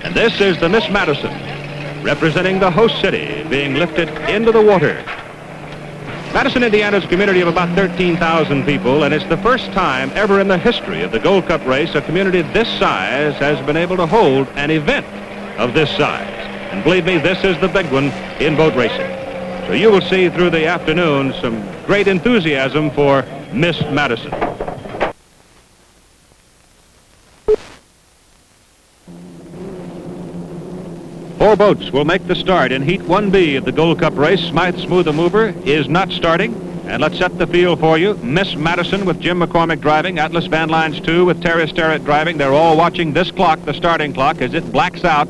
And this is the Miss Madison, representing the host city, being lifted into the water. Madison, Indiana is a community of about 13,000 people, and it's the first time ever in the history of the Gold Cup race a community this size has been able to hold an event of this size. And believe me, this is the big one in boat racing. So you will see through the afternoon some great enthusiasm for Miss Madison. Four boats will make the start in Heat 1B of the Gold Cup race. Smythe Smoother Mover is not starting. And let's set the field for you. Miss Madison with Jim McCormick driving. Atlas Van Lines 2 with Terry Starrett driving. They're all watching this clock, the starting clock, as it blacks out.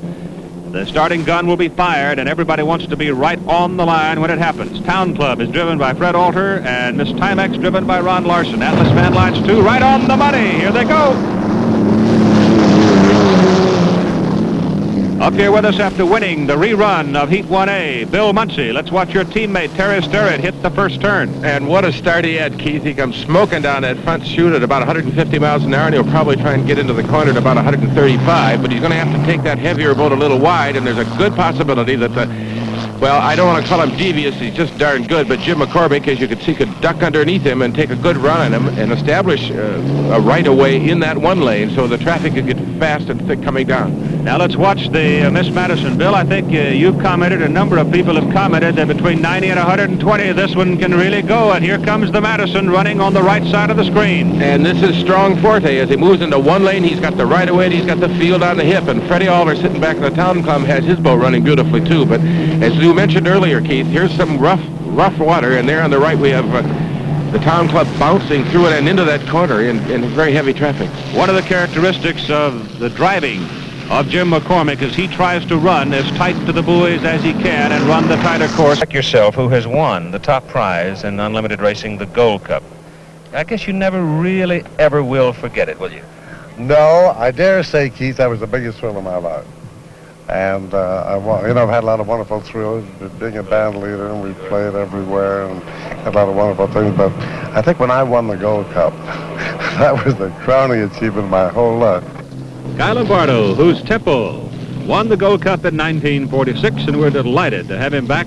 The starting gun will be fired, and everybody wants to be right on the line when it happens. Town Club is driven by Fred Alter, and Miss Timex driven by Ron Larson. Atlas Van Lines 2 right on the money. Here they go. Up here with us after winning the rerun of Heat 1A, Bill Muncie. Let's watch your teammate, Terry Starrett, hit the first turn. And what a start he had, Keith. He comes smoking down that front chute at about 150 miles an hour, and he'll probably try and get into the corner at about 135, but he's going to have to take that heavier boat a little wide, and there's a good possibility that well, I don't want to call him devious, he's just darn good, but Jim McCormick, as you can see, could duck underneath him and take a good run on him and establish a right-of-way in that one lane so the traffic could get fast and thick coming down. Now let's watch the Miss Madison. Bill, I think you've commented, a number of people have commented that between 90 and 120, this one can really go, and here comes the Madison running on the right side of the screen. And this is strong forte. As he moves into one lane, he's got the right-of-way, and he's got the field on the hip, and Freddie Alter sitting back in the Town Club has his boat running beautifully too, but as you mentioned earlier, Keith, here's some rough water, and there on the right we have the Town Club bouncing through it and into that corner in very heavy traffic. One of the characteristics of the driving of Jim McCormick is he tries to run as tight to the buoys as he can and run the tighter course. Like yourself, who has won the top prize in unlimited racing, the Gold Cup. I guess you never really ever will forget it, will you? No, I dare say, Keith, that was the biggest thrill of my life. And I've had a lot of wonderful thrills, being a band leader, and we played everywhere and had a lot of wonderful things. But I think when I won the Gold Cup, that was the crowning achievement of my whole life. Guy Lombardo, whose Temple won the Gold Cup in 1946, and we're delighted to have him back